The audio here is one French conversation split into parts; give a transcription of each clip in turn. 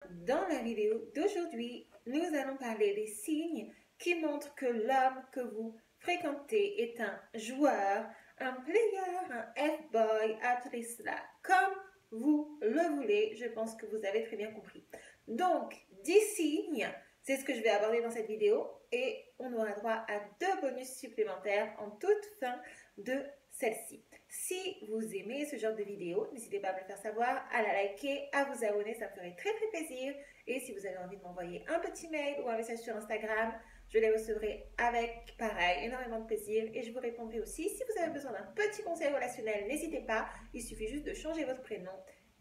Dans la vidéo d'aujourd'hui, nous allons parler des signes qui montrent que l'homme que vous fréquentez est un joueur, un player, un F-boy, appelez cela comme vous le voulez. Je pense que vous avez très bien compris. Donc, 10 signes, c'est ce que je vais aborder dans cette vidéo et on aura droit à 2 bonus supplémentaires en toute fin de celle-ci. Si vous aimez ce genre de vidéo, n'hésitez pas à me le faire savoir, à la liker, à vous abonner, ça me ferait très plaisir. Et si vous avez envie de m'envoyer un petit mail ou un message sur Instagram, je les recevrai avec, pareil, énormément de plaisir. Et je vous répondrai aussi. Si vous avez besoin d'un petit conseil relationnel, n'hésitez pas. Il suffit juste de changer votre prénom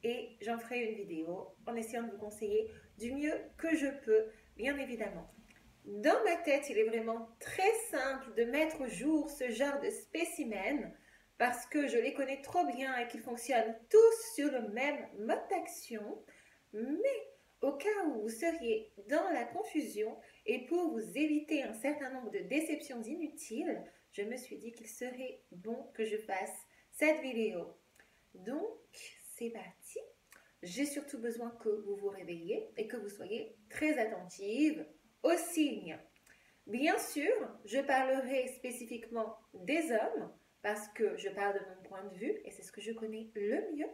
et j'en ferai une vidéo en essayant de vous conseiller du mieux que je peux, bien évidemment. Dans ma tête, il est vraiment très simple de mettre au jour ce genre de spécimens parce que je les connais trop bien et qu'ils fonctionnent tous sur le même mode d'action. Mais au cas où vous seriez dans la confusion et pour vous éviter un certain nombre de déceptions inutiles, je me suis dit qu'il serait bon que je fasse cette vidéo. Donc, c'est parti. J'ai surtout besoin que vous vous réveilliez et que vous soyez très attentive aux signes. Bien sûr, je parlerai spécifiquement des hommes parce que je parle de mon point de vue et c'est ce que je connais le mieux.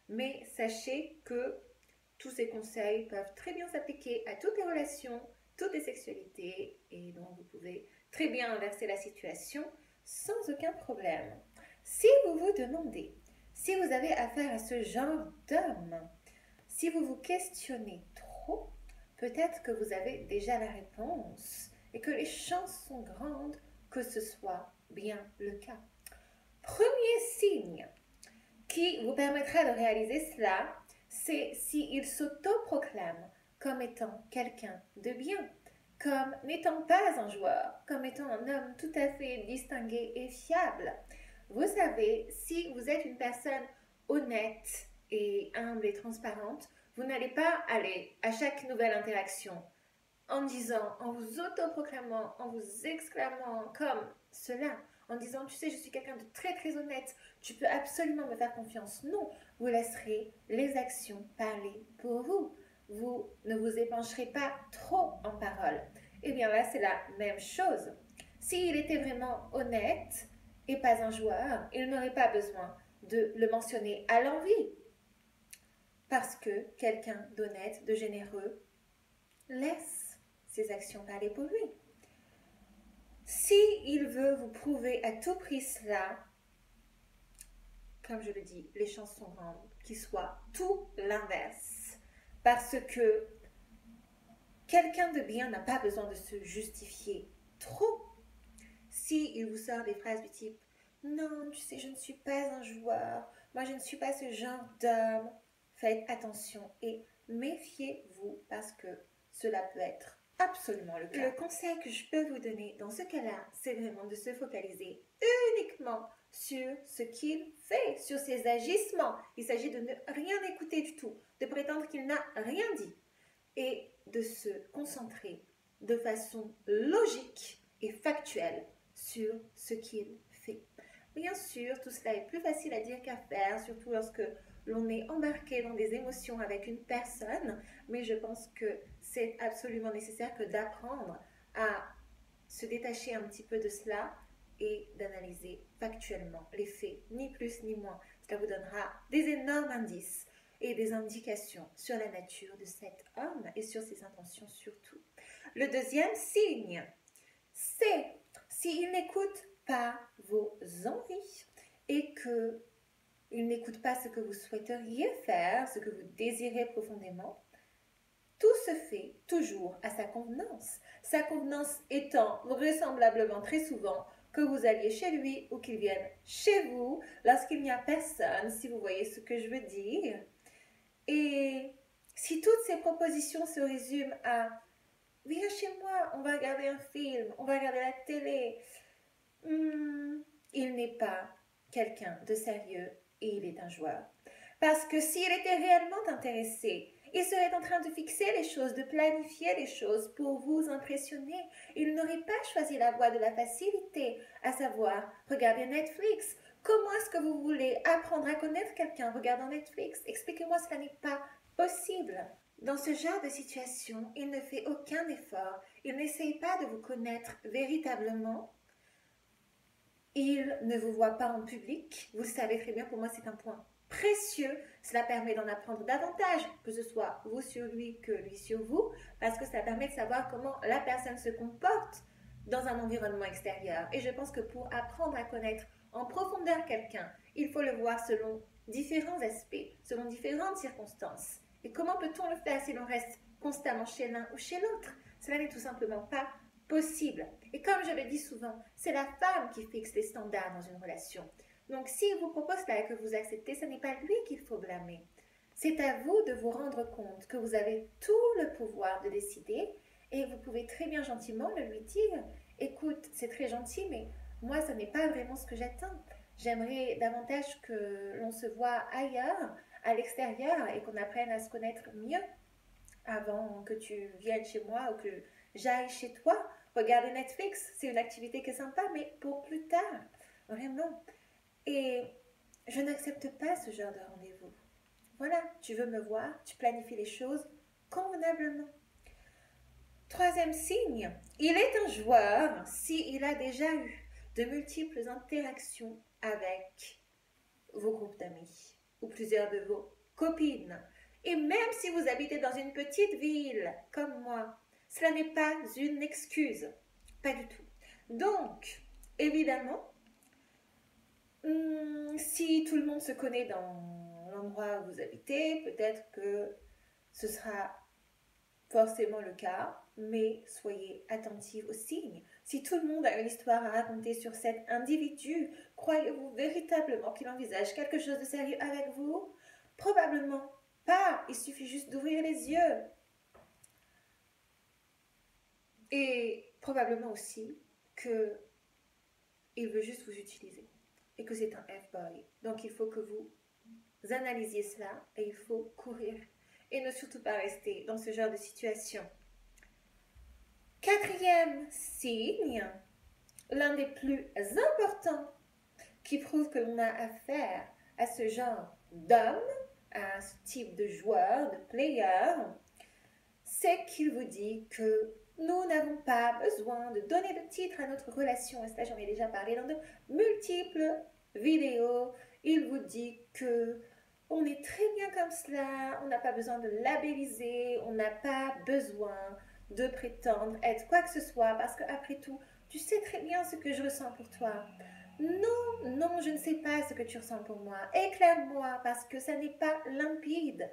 Mais sachez que tous ces conseils peuvent très bien s'appliquer à toutes les relations, toutes les sexualités et donc vous pouvez très bien inverser la situation sans aucun problème. Si vous vous demandez si vous avez affaire à ce genre d'homme, si vous vous questionnez trop, peut-être que vous avez déjà la réponse et que les chances sont grandes que ce soit bien le cas. Premier signe qui vous permettra de réaliser cela, c'est s'il s'autoproclame comme étant quelqu'un de bien, comme n'étant pas un joueur, comme étant un homme tout à fait distingué et fiable. Vous savez, si vous êtes une personne honnête et humble et transparente, vous n'allez pas aller à chaque nouvelle interaction en disant, en vous autoproclamant, en vous exclamant comme cela, en disant, tu sais, je suis quelqu'un de très honnête, tu peux absolument me faire confiance. Non, vous laisserez les actions parler pour vous. Vous ne vous épancherez pas trop en paroles. Eh bien là, c'est la même chose. S'il était vraiment honnête et pas un joueur, il n'aurait pas besoin de le mentionner à l'envi. Parce que quelqu'un d'honnête, de généreux, laisse ses actions parler pour lui. Si il veut vous prouver à tout prix cela, comme je le dis, les chances sont grandes qu'il soit tout l'inverse. Parce que quelqu'un de bien n'a pas besoin de se justifier trop. Si il vous sort des phrases du type « Non, tu sais, je ne suis pas un joueur, moi je ne suis pas ce genre d'homme », faites attention et méfiez-vous parce que cela peut être absolument le cas. Le conseil que je peux vous donner dans ce cas-là, c'est vraiment de se focaliser uniquement sur ce qu'il fait, sur ses agissements. Il s'agit de ne rien écouter du tout, de prétendre qu'il n'a rien dit et de se concentrer de façon logique et factuelle sur ce qu'il fait. Bien sûr, tout cela est plus facile à dire qu'à faire, surtout lorsque l'on est embarqué dans des émotions avec une personne, mais je pense que c'est absolument nécessaire que d'apprendre à se détacher un petit peu de cela et d'analyser factuellement les faits, ni plus ni moins. Cela vous donnera des énormes indices et des indications sur la nature de cet homme et sur ses intentions surtout. Le deuxième signe, c'est s'il n'écoute pas vos envies et qu'il n'écoute pas ce que vous souhaiteriez faire, ce que vous désirez profondément, tout se fait toujours à sa convenance. Sa convenance étant vraisemblablement très souvent que vous alliez chez lui ou qu'il vienne chez vous lorsqu'il n'y a personne, si vous voyez ce que je veux dire. Et si toutes ces propositions se résument à « Viens chez moi, on va regarder un film, on va regarder la télé », il n'est pas quelqu'un de sérieux et il est un joueur. Parce que s'il était réellement intéressé, il serait en train de fixer les choses, de planifier les choses pour vous impressionner. Il n'aurait pas choisi la voie de la facilité, à savoir regarder Netflix. Comment est-ce que vous voulez apprendre à connaître quelqu'un en regardant Netflix? Expliquez-moi, cela n'est pas possible. Dans ce genre de situation, il ne fait aucun effort, il n'essaye pas de vous connaître véritablement, il ne vous voit pas en public, vous le savez très bien, pour moi c'est un point précieux, cela permet d'en apprendre davantage, que ce soit vous sur lui que lui sur vous, parce que ça permet de savoir comment la personne se comporte dans un environnement extérieur. Et je pense que pour apprendre à connaître en profondeur quelqu'un, il faut le voir selon différents aspects, selon différentes circonstances. Et comment peut-on le faire si l'on reste constamment chez l'un ou chez l'autre? Cela n'est tout simplement pas possible. Et comme je le dis souvent, c'est la femme qui fixe les standards dans une relation. Donc s'il vous propose cela et que vous acceptez, ce n'est pas lui qu'il faut blâmer. C'est à vous de vous rendre compte que vous avez tout le pouvoir de décider et vous pouvez très bien gentiment le lui dire. Écoute, c'est très gentil, mais moi, ce n'est pas vraiment ce que j'attends. J'aimerais davantage que l'on se voit ailleurs, à l'extérieur, et qu'on apprenne à se connaître mieux avant que tu viennes chez moi ou que j'aille chez toi. Regarder Netflix, c'est une activité qui est sympa, mais pour plus tard, vraiment. Et je n'accepte pas ce genre de rendez-vous. Voilà, tu veux me voir, tu planifies les choses convenablement. Troisième signe, il est un joueur s'il a déjà eu de multiples interactions avec vos groupes d'amis ou plusieurs de vos copines. Et même si vous habitez dans une petite ville comme moi, cela n'est pas une excuse. Pas du tout. Donc, évidemment, si tout le monde se connaît dans l'endroit où vous habitez, peut-être que ce sera forcément le cas, mais soyez attentifs aux signes. Si tout le monde a une histoire à raconter sur cet individu, croyez-vous véritablement qu'il envisage quelque chose de sérieux avec vous? Probablement pas, il suffit juste d'ouvrir les yeux. Et probablement aussi qu'il veut juste vous utiliser et que c'est un F-boy. Donc il faut que vous analysiez cela et il faut courir et ne surtout pas rester dans ce genre de situation. Quatrième signe, l'un des plus importants qui prouve que l'on a affaire à ce genre d'homme, à ce type de joueur, de player, c'est qu'il vous dit que nous n'avons pas besoin de donner de titre à notre relation. Et ça, j'en ai déjà parlé dans de multiples vidéos. Il vous dit que on est très bien comme cela, on n'a pas besoin de labelliser, on n'a pas besoin de prétendre être quoi que ce soit, parce qu'après tout, tu sais très bien ce que je ressens pour toi. Non, je ne sais pas ce que tu ressens pour moi. Éclaire-moi, parce que ça n'est pas limpide.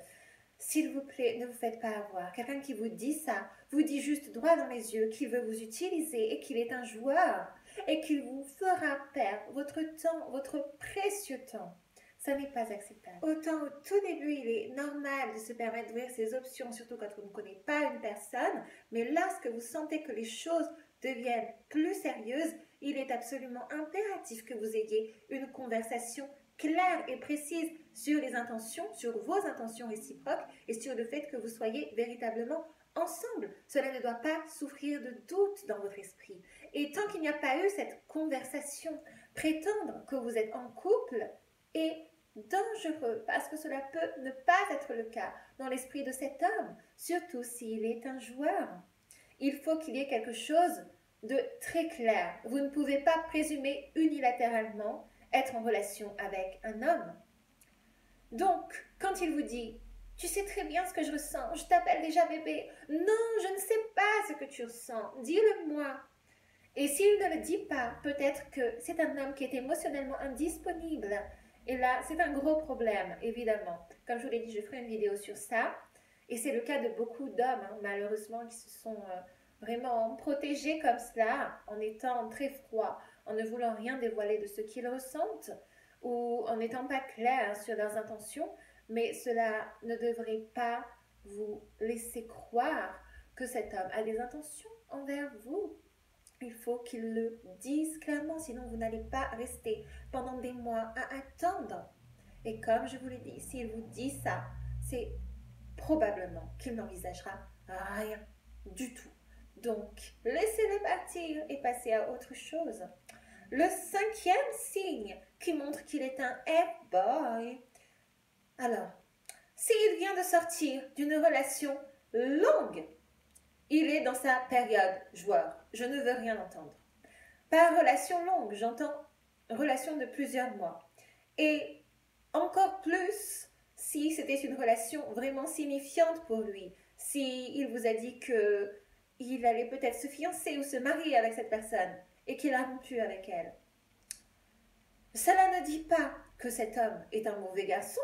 S'il vous plaît, ne vous faites pas avoir. Quelqu'un qui vous dit ça, vous dit juste droit dans les yeux qu'il veut vous utiliser et qu'il est un joueur et qu'il vous fera perdre votre temps, votre précieux temps. Ça n'est pas acceptable. Autant au tout début, il est normal de se permettre d'ouvrir ses options, surtout quand on ne connaît pas une personne, mais lorsque vous sentez que les choses deviennent plus sérieuses, il est absolument impératif que vous ayez une conversation claire et précise sur les intentions, sur vos intentions réciproques et sur le fait que vous soyez véritablement ensemble. Cela ne doit pas souffrir de doute dans votre esprit. Et tant qu'il n'y a pas eu cette conversation, prétendre que vous êtes en couple est dangereux parce que cela peut ne pas être le cas dans l'esprit de cet homme, surtout s'il est un joueur. Il faut qu'il y ait quelque chose de très clair. Vous ne pouvez pas présumer unilatéralement être en relation avec un homme. Donc, quand il vous dit « Tu sais très bien ce que je ressens, je t'appelle déjà bébé. » Non, je ne sais pas ce que tu ressens, dis-le-moi. Et s'il ne le dit pas, peut-être que c'est un homme qui est émotionnellement indisponible. Et là, c'est un gros problème, évidemment. Comme je vous l'ai dit, je ferai une vidéo sur ça. Et c'est le cas de beaucoup d'hommes, malheureusement, qui se sont vraiment protégés comme cela, en étant très froids, en ne voulant rien dévoiler de ce qu'ils ressentent, ou en n'étant pas clairs sur leurs intentions. Mais cela ne devrait pas vous laisser croire que cet homme a des intentions envers vous. Il faut qu'il le dise clairement, sinon vous n'allez pas rester pendant des mois à attendre. Et comme je vous l'ai dit, s'il vous dit ça, c'est probablement qu'il n'envisagera rien du tout. Donc, laissez-le partir et passer à autre chose. Le cinquième signe qui montre qu'il est un F-boy. Alors, S'il vient de sortir d'une relation longue, il est dans sa période joueur. Je ne veux rien entendre. Par relation longue, j'entends relation de plusieurs mois. Et encore plus si c'était une relation vraiment signifiante pour lui. Si il vous a dit que il allait peut-être se fiancer ou se marier avec cette personne et qu'il a rompu avec elle. Cela ne dit pas que cet homme est un mauvais garçon,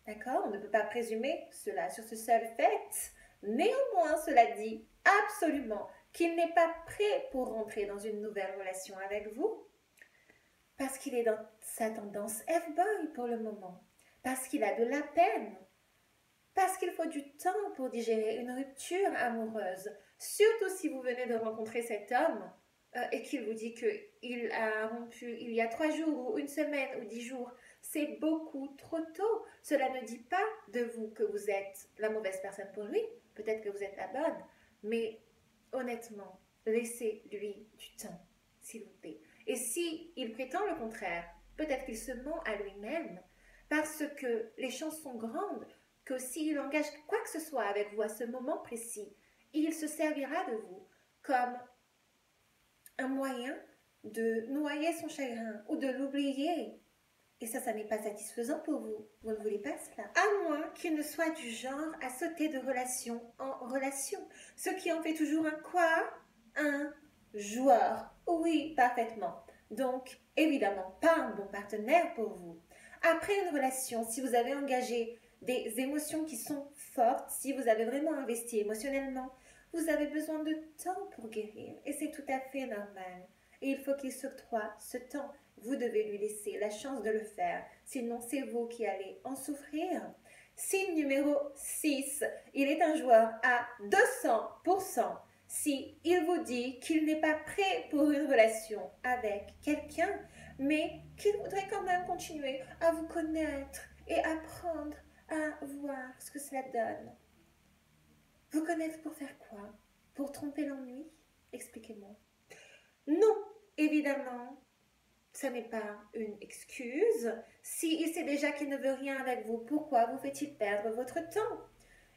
d'accord? On ne peut pas présumer cela sur ce seul fait. Néanmoins, cela dit absolument qu'il n'est pas prêt pour rentrer dans une nouvelle relation avec vous parce qu'il est dans sa tendance F-boy pour le moment, parce qu'il a de la peine, parce qu'il faut du temps pour digérer une rupture amoureuse, surtout si vous venez de rencontrer cet homme et qu'il vous dit qu'il a rompu il y a 3 jours ou une semaine ou 10 jours. C'est beaucoup trop tôt. Cela ne dit pas de vous que vous êtes la mauvaise personne pour lui. Peut-être que vous êtes la bonne. Mais honnêtement, laissez-lui du temps, s'il vous plaît. Et si il prétend le contraire, peut-être qu'il se ment à lui-même. Parce que les chances sont grandes que s'il engage quoi que ce soit avec vous à ce moment précis, il se servira de vous comme un moyen de noyer son chagrin ou de l'oublier. Et ça n'est pas satisfaisant pour vous. Vous ne voulez pas cela. À moins qu'il ne soit du genre à sauter de relation en relation. Ce qui en fait toujours un quoi? Un joueur. Oui, parfaitement. Donc, évidemment, pas un bon partenaire pour vous. Après une relation, si vous avez engagé des émotions qui sont fortes, si vous avez vraiment investi émotionnellement, vous avez besoin de temps pour guérir. Et c'est tout à fait normal. Et il faut qu'il s'octroie ce temps. Vous devez lui laisser la chance de le faire, sinon c'est vous qui allez en souffrir. Signe numéro 6, il est un joueur à 200%. Si il vous dit qu'il n'est pas prêt pour une relation avec quelqu'un, mais qu'il voudrait quand même continuer à vous connaître et apprendre à voir ce que cela donne. Vous connaître pour faire quoi? Pour tromper l'ennui? Expliquez-moi. Non, évidemment, ça n'est pas une excuse. S'il sait déjà qu'il ne veut rien avec vous, pourquoi vous fait-il perdre votre temps?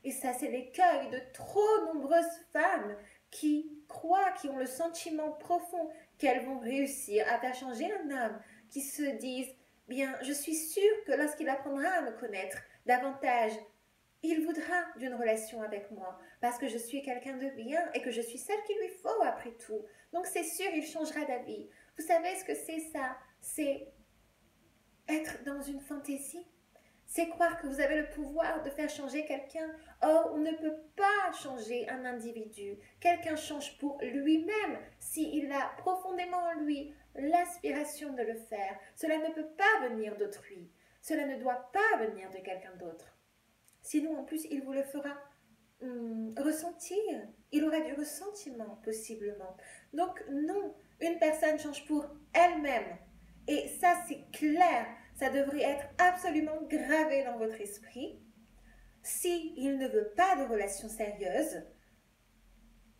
Et ça, c'est l'écueil de trop nombreuses femmes qui croient, qui ont le sentiment profond qu'elles vont réussir à faire changer un homme, qui se disent, bien, je suis sûre que lorsqu'il apprendra à me connaître davantage, il voudra d'une relation avec moi, parce que je suis quelqu'un de bien et que je suis celle qu'il lui faut après tout. Donc c'est sûr, il changera d'avis. Vous savez ce que c'est ça? C'est être dans une fantaisie. C'est croire que vous avez le pouvoir de faire changer quelqu'un. Or, on ne peut pas changer un individu. Quelqu'un change pour lui-même s'il a profondément en lui l'aspiration de le faire. Cela ne peut pas venir d'autrui. Cela ne doit pas venir de quelqu'un d'autre. Sinon, en plus, il vous le fera ressentir. Il aura du ressentiment, possiblement. Donc, non, une personne change pour elle-même. Et ça, c'est clair. Ça devrait être absolument gravé dans votre esprit. S'il ne veut pas de relation sérieuse,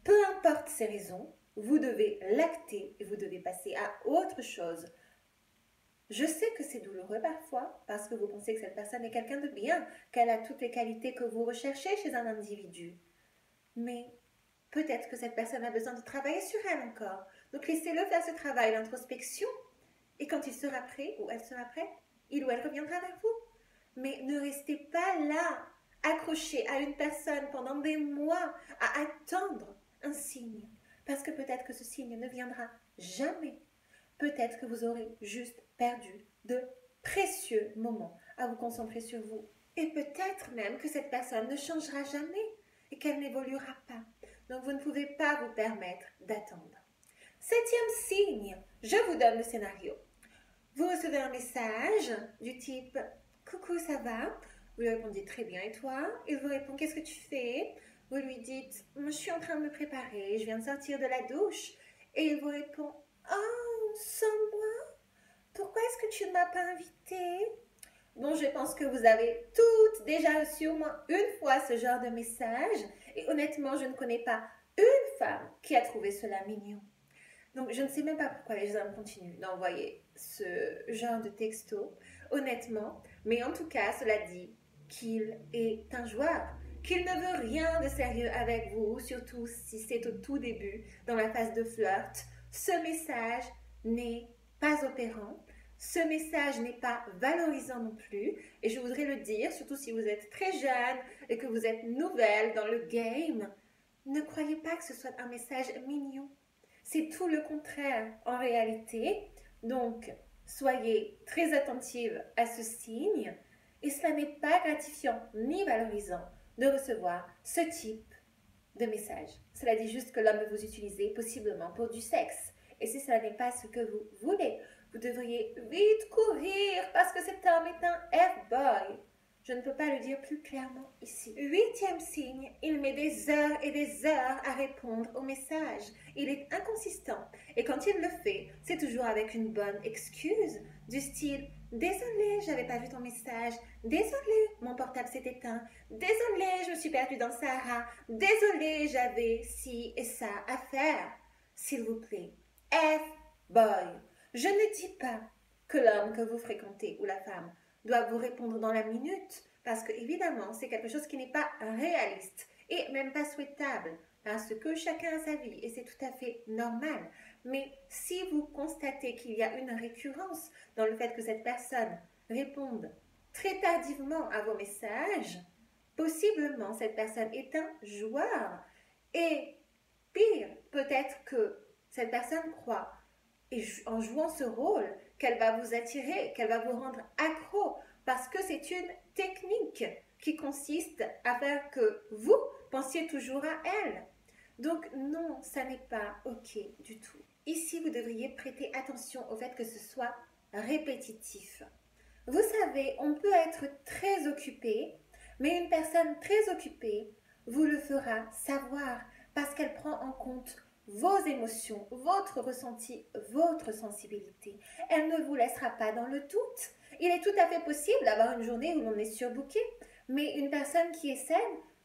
peu importe ses raisons, vous devez l'acter et vous devez passer à autre chose. Je sais que c'est douloureux parfois, parce que vous pensez que cette personne est quelqu'un de bien, qu'elle a toutes les qualités que vous recherchez chez un individu. Mais peut-être que cette personne a besoin de travailler sur elle encore. Donc laissez-le faire ce travail d'introspection. Et quand il sera prêt, ou elle sera prête, il ou elle reviendra vers vous. Mais ne restez pas là, accroché à une personne pendant des mois, à attendre un signe. Parce que peut-être que ce signe ne viendra jamais. Peut-être que vous aurez juste perdu de précieux moments à vous concentrer sur vous. Et peut-être même que cette personne ne changera jamais et qu'elle n'évoluera pas. Donc vous ne pouvez pas vous permettre d'attendre. 7e signe, je vous donne le scénario. Vous recevez un message du type « Coucou, ça va ?» Vous lui répondez « Très bien, et toi ?» Il vous répond « Qu'est-ce que tu fais ?» Vous lui dites « Je suis en train de me préparer, je viens de sortir de la douche. » Et il vous répond « Oh, sans moi? Pourquoi est-ce que tu ne m'as pas invité ?» Bon, je pense que vous avez toutes déjà reçu au moins une fois ce genre de message. Et honnêtement, je ne connais pas une femme qui a trouvé cela mignon. Donc, je ne sais même pas pourquoi les hommes continuent d'envoyer ce genre de texto, honnêtement. Mais en tout cas, cela dit, qu'il est un joueur, qu'il ne veut rien de sérieux avec vous, surtout si c'est au tout début, dans la phase de flirt. Ce message n'est pas opérant, ce message n'est pas valorisant non plus, et je voudrais le dire, surtout si vous êtes très jeune et que vous êtes nouvelle dans le game, ne croyez pas que ce soit un message mignon. C'est tout le contraire en réalité. Donc, soyez très attentive à ce signe et cela n'est pas gratifiant ni valorisant de recevoir ce type de message. Cela dit juste que l'homme veut vous utiliser possiblement pour du sexe. Et si cela n'est pas ce que vous voulez, vous devriez vite courir parce que cet homme est un F-boy. Je ne peux pas le dire plus clairement ici. Huitième signe, il met des heures et des heures à répondre au message. Il est inconsistant et quand il le fait, c'est toujours avec une bonne excuse du style « Désolé, j'avais pas vu ton message. Désolé, mon portable s'est éteint. Désolé, je me suis perdue dans le Sahara. Désolé, j'avais ci et ça à faire. » S'il vous plaît, F-boy. Je ne dis pas que l'homme que vous fréquentez ou la femme doit vous répondre dans la minute, parce que évidemment, c'est quelque chose qui n'est pas réaliste et même pas souhaitable, parce que chacun a sa vie et c'est tout à fait normal. Mais si vous constatez qu'il y a une récurrence dans le fait que cette personne réponde très tardivement à vos messages, possiblement cette personne est un joueur. Et pire, peut-être que cette personne croit, et en jouant ce rôle, qu'elle va vous attirer, qu'elle va vous rendre accro, parce que c'est une technique qui consiste à faire que vous pensiez toujours à elle. Donc non, ça n'est pas OK du tout. Ici, vous devriez prêter attention au fait que ce soit répétitif. Vous savez, on peut être très occupé, mais une personne très occupée vous le fera savoir parce qu'elle prend en compte vos émotions, votre ressenti, votre sensibilité. Elle ne vous laissera pas dans le doute. Il est tout à fait possible d'avoir une journée où l'on est surbooké, mais une personne qui est saine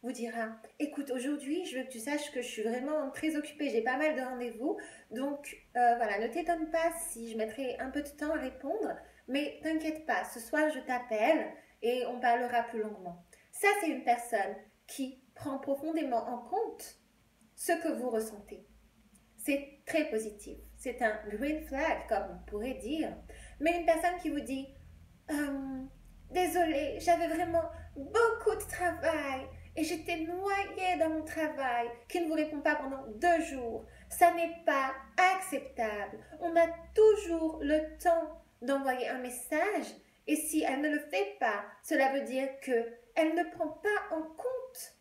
vous dira « Écoute, aujourd'hui, je veux que tu saches que je suis vraiment très occupée, j'ai pas mal de rendez-vous, donc voilà, ne t'étonne pas si je mettrai un peu de temps à répondre, mais t'inquiète pas, ce soir je t'appelle et on parlera plus longuement. » Ça, c'est une personne qui prend profondément en compte ce que vous ressentez. C'est très positif. C'est un green flag, comme on pourrait dire. Mais une personne qui vous dit désolée, j'avais vraiment beaucoup de travail et j'étais noyée dans mon travail, qui ne vous répond pas pendant 2 jours, ça n'est pas acceptable. On a toujours le temps d'envoyer un message et si elle ne le fait pas, cela veut dire qu'elle ne prend pas en compte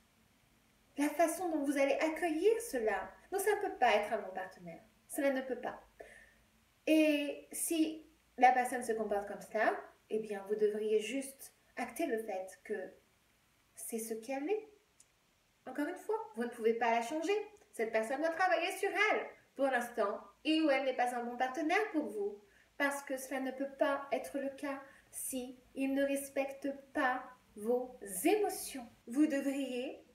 la façon dont vous allez accueillir cela. Donc ça ne peut pas être un bon partenaire. Cela ne peut pas. Et si la personne se comporte comme cela, eh bien vous devriez juste acter le fait que c'est ce qu'elle est. Encore une fois, vous ne pouvez pas la changer. Cette personne doit travailler sur elle pour l'instant, et ou elle n'est pas un bon partenaire pour vous. Parce que cela ne peut pas être le cas si il ne respecte pas vos émotions. Vous devriez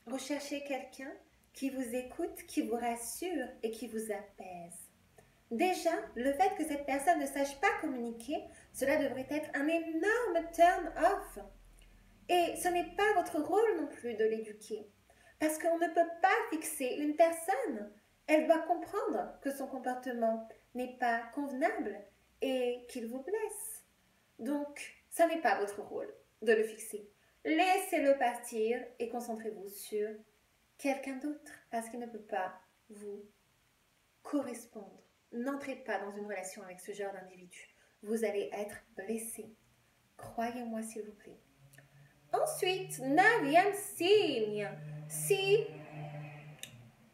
rechercher quelqu'un qui vous écoute, qui vous rassure et qui vous apaise. Déjà, le fait que cette personne ne sache pas communiquer, cela devrait être un énorme turn-off. Et ce n'est pas votre rôle non plus de l'éduquer. Parce qu'on ne peut pas fixer une personne. Elle doit comprendre que son comportement n'est pas convenable et qu'il vous blesse. Donc, ce n'est pas votre rôle de le fixer. Laissez-le partir et concentrez-vous sur quelqu'un d'autre parce qu'il ne peut pas vous correspondre. N'entrez pas dans une relation avec ce genre d'individu. Vous allez être blessé. Croyez-moi s'il vous plaît. Ensuite, 9e signe.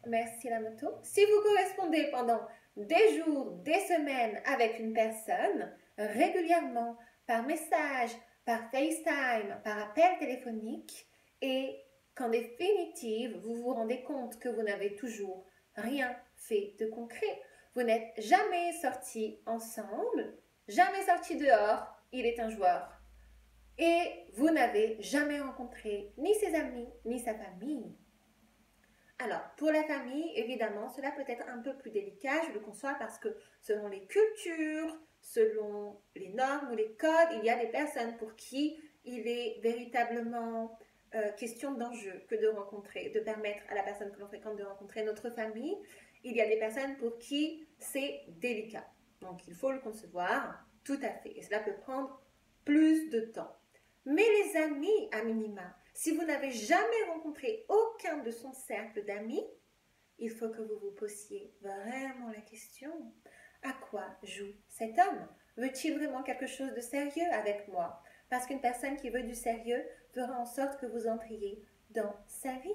Merci la moto. Si vous correspondez pendant des jours, des semaines avec une personne, régulièrement, par message, par FaceTime, par appel téléphonique, et qu'en définitive, vous vous rendez compte que vous n'avez toujours rien fait de concret. Vous n'êtes jamais sortis ensemble, jamais sortis dehors, il est un joueur. Et vous n'avez jamais rencontré ni ses amis, ni sa famille. Alors, pour la famille, évidemment, cela peut être un peu plus délicat, je le conçois, parce que selon les cultures, selon les normes ou les codes, il y a des personnes pour qui il est véritablement question d'enjeu que de rencontrer, de permettre à la personne que l'on fréquente de rencontrer notre famille. Il y a des personnes pour qui c'est délicat. Donc, il faut le concevoir, tout à fait. Et cela peut prendre plus de temps. Mais les amis, à minima, si vous n'avez jamais rencontré aucun de son cercle d'amis, il faut que vous vous posiez vraiment la question. À quoi joue cet homme? Veut-il vraiment quelque chose de sérieux avec moi? Parce qu'une personne qui veut du sérieux fera en sorte que vous entriez dans sa vie.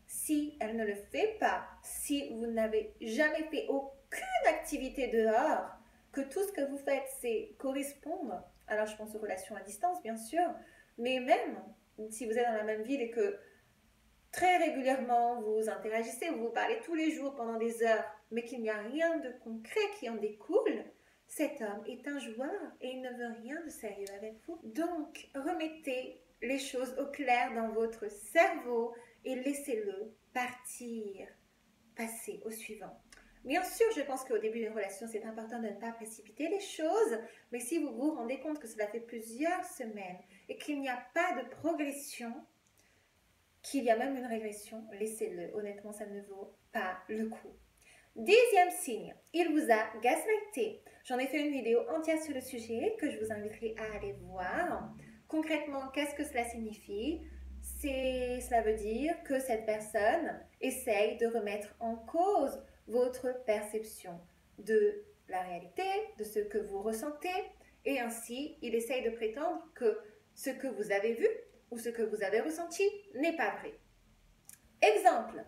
Si elle ne le fait pas, si vous n'avez jamais fait aucune activité dehors, que tout ce que vous faites, c'est correspondre, alors je pense aux relations à distance, bien sûr, mais même si vous êtes dans la même ville et que très régulièrement vous interagissez, vous vous parlez tous les jours pendant des heures, mais qu'il n'y a rien de concret qui en découle, cet homme est un joueur et il ne veut rien de sérieux avec vous. Donc, remettez les choses au clair dans votre cerveau et laissez-le partir, passer au suivant. Bien sûr, je pense qu'au début d'une relation, c'est important de ne pas précipiter les choses, mais si vous vous rendez compte que cela fait plusieurs semaines et qu'il n'y a pas de progression, qu'il y a même une régression, laissez-le. Honnêtement, ça ne vaut pas le coup. 10e signe, il vous a gaslighté. J'en ai fait une vidéo entière sur le sujet que je vous inviterai à aller voir. Concrètement, qu'est-ce que cela signifie? Cela veut dire que cette personne essaye de remettre en cause votre perception de la réalité, de ce que vous ressentez, et ainsi, il essaye de prétendre que ce que vous avez vu ou ce que vous avez ressenti n'est pas vrai. Exemple,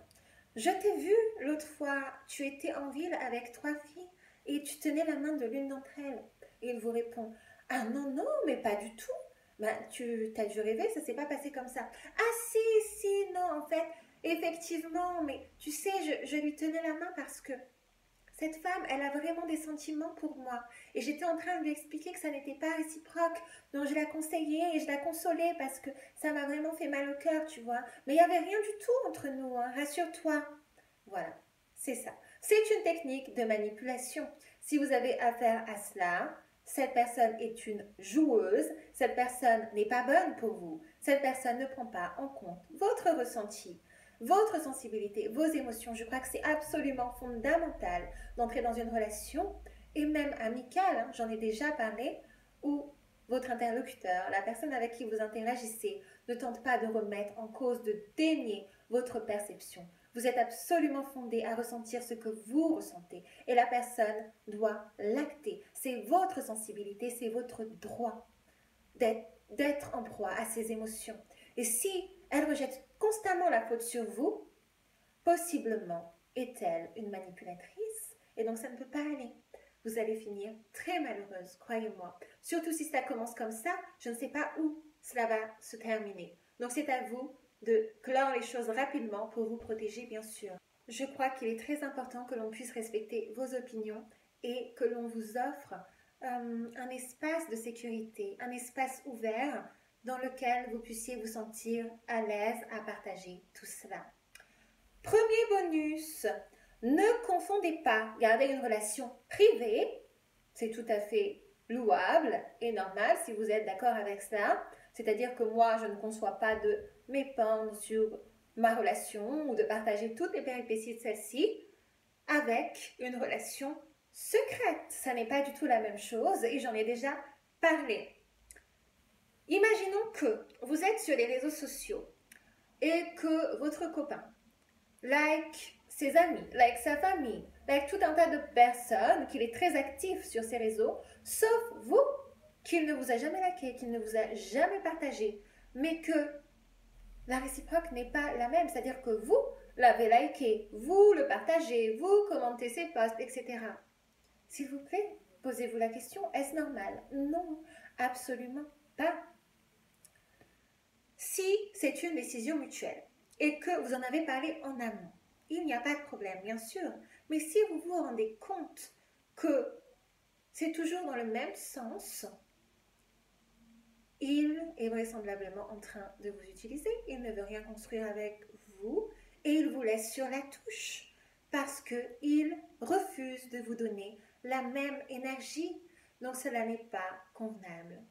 je t'ai vu l'autre fois, tu étais en ville avec 3 filles et tu tenais la main de l'une d'entre elles. Et il vous répond, ah non, non, mais pas du tout. Ben, tu as dû rêver, ça s'est pas passé comme ça. Ah si, non, en fait, effectivement, mais tu sais, je lui tenais la main parce que cette femme, elle a vraiment des sentiments pour moi. Et j'étais en train de lui expliquer que ça n'était pas réciproque. Donc je la conseillais et je la consolais parce que ça m'a vraiment fait mal au cœur, tu vois. Mais il n'y avait rien du tout entre nous, hein, rassure-toi. Voilà, c'est ça. C'est une technique de manipulation. Si vous avez affaire à cela, cette personne est une joueuse, cette personne n'est pas bonne pour vous, cette personne ne prend pas en compte votre ressenti, votre sensibilité, vos émotions. Je crois que c'est absolument fondamental d'entrer dans une relation, et même amicale, hein, j'en ai déjà parlé, où votre interlocuteur, la personne avec qui vous interagissez, ne tente pas de remettre en cause, de dénier votre perception. Vous êtes absolument fondé à ressentir ce que vous ressentez, et la personne doit l'acter. C'est votre sensibilité, c'est votre droit d'être en proie à ses émotions. Et si elle rejette constamment la faute sur vous, possiblement est-elle une manipulatrice, et donc ça ne peut pas aller. Vous allez finir très malheureuse, croyez-moi. Surtout si ça commence comme ça, je ne sais pas où cela va se terminer. Donc c'est à vous de clore les choses rapidement pour vous protéger, bien sûr. Je crois qu'il est très important que l'on puisse respecter vos opinions et que l'on vous offre un espace de sécurité, un espace ouvert dans lequel vous puissiez vous sentir à l'aise à partager tout cela. Premier bonus, ne confondez pas garder une relation privée, c'est tout à fait louable et normal si vous êtes d'accord avec cela, c'est-à-dire que moi je ne conçois pas de m'épandre sur ma relation ou de partager toutes les péripéties de celle-ci avec une relation secrète. Ça n'est pas du tout la même chose et j'en ai déjà parlé. Imaginons que vous êtes sur les réseaux sociaux et que votre copain like ses amis, like sa famille, like tout un tas de personnes, qu'il est très actif sur ses réseaux, sauf vous, qu'il ne vous a jamais liké, qu'il ne vous a jamais partagé, mais que la réciproque n'est pas la même, c'est-à-dire que vous l'avez liké, vous le partagez, vous commentez ses posts, etc. S'il vous plaît, posez-vous la question, est-ce normal? Non, absolument pas. Si c'est une décision mutuelle et que vous en avez parlé en amont, il n'y a pas de problème, bien sûr. Mais si vous vous rendez compte que c'est toujours dans le même sens, il est vraisemblablement en train de vous utiliser. Il ne veut rien construire avec vous et il vous laisse sur la touche parce qu'il refuse de vous donner la même énergie. Donc cela n'est pas convenable.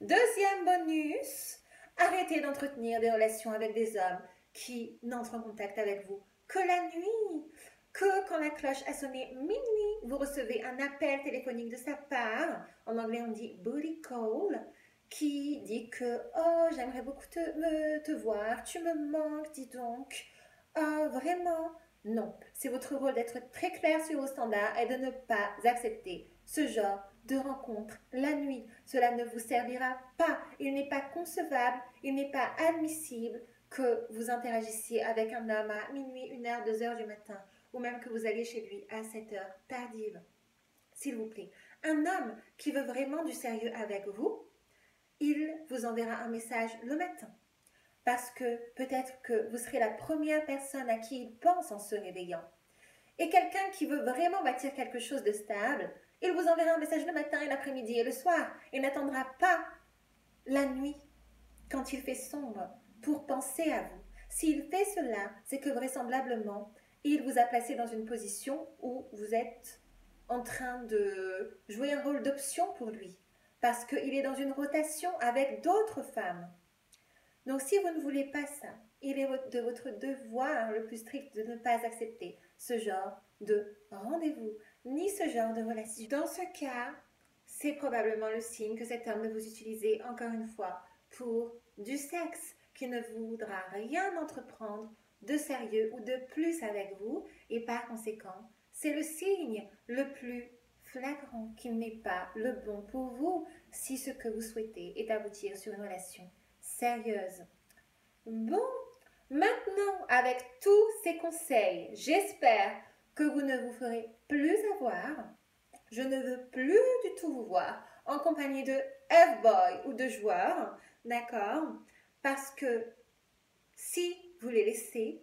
Deuxième bonus, arrêtez d'entretenir des relations avec des hommes qui n'entrent en contact avec vous que la nuit. Que quand la cloche a sonné minuit, vous recevez un appel téléphonique de sa part, en anglais on dit booty call, qui dit que « Oh, j'aimerais beaucoup te voir, tu me manques, dis donc. Oh, vraiment ?» Non, c'est votre rôle d'être très clair sur vos standards et de ne pas accepter ce genre de rencontre la nuit. Cela ne vous servira pas. Il n'est pas concevable, il n'est pas admissible que vous interagissiez avec un homme à minuit, 1h, 2h du matin, ou même que vous alliez chez lui à 7h tardive. S'il vous plaît, un homme qui veut vraiment du sérieux avec vous, il vous enverra un message le matin. Parce que peut-être que vous serez la première personne à qui il pense en se réveillant. Et quelqu'un qui veut vraiment bâtir quelque chose de stable, il vous enverra un message le matin et l'après-midi et le soir. Il n'attendra pas la nuit, quand il fait sombre, pour penser à vous. S'il fait cela, c'est que vraisemblablement, il vous a placé dans une position où vous êtes en train de jouer un rôle d'option pour lui, parce qu'il est dans une rotation avec d'autres femmes. Donc si vous ne voulez pas ça, il est de votre devoir le plus strict de ne pas accepter ce genre de rendez-vous, ni ce genre de relation. Dans ce cas, c'est probablement le signe que cet homme veut vous utiliser encore une fois pour du sexe, qu'il ne voudra rien entreprendre de sérieux ou de plus avec vous, et par conséquent, c'est le signe le plus flagrant qu'il n'est pas le bon pour vous si ce que vous souhaitez est aboutir sur une relation sérieuse. Bon, maintenant, avec tous ces conseils, j'espère que vous ne vous ferez plus avoir. Je ne veux plus du tout vous voir en compagnie de F-boy ou de joueurs, d'accord? Parce que si vous les laissez,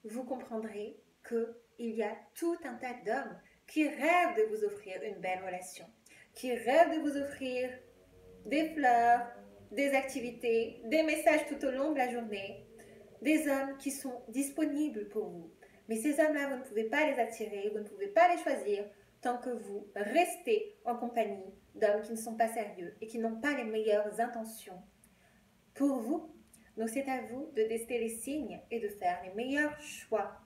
vous comprendrez qu'il y a tout un tas d'hommes qui rêvent de vous offrir une belle relation, qui rêvent de vous offrir des fleurs, des activités, des messages tout au long de la journée, des hommes qui sont disponibles pour vous. Mais ces hommes-là, vous ne pouvez pas les attirer, vous ne pouvez pas les choisir tant que vous restez en compagnie d'hommes qui ne sont pas sérieux et qui n'ont pas les meilleures intentions pour vous. Donc c'est à vous de tester les signes et de faire les meilleurs choix.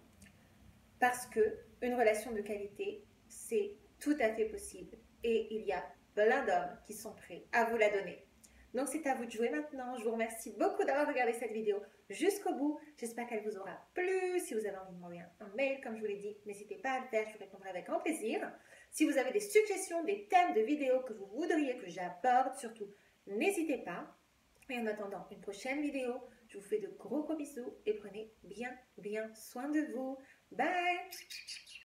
Parce que une relation de qualité, c'est tout à fait possible. Et il y a plein d'hommes qui sont prêts à vous la donner. Donc c'est à vous de jouer maintenant. Je vous remercie beaucoup d'avoir regardé cette vidéo jusqu'au bout. J'espère qu'elle vous aura plu. Si vous avez envie de m'envoyer un mail, comme je vous l'ai dit, n'hésitez pas à le faire. Je vous répondrai avec grand plaisir. Si vous avez des suggestions, des thèmes de vidéos que vous voudriez que j'aborde, surtout, n'hésitez pas. Et en attendant une prochaine vidéo, je vous fais de gros bisous et prenez bien soin de vous. Bye!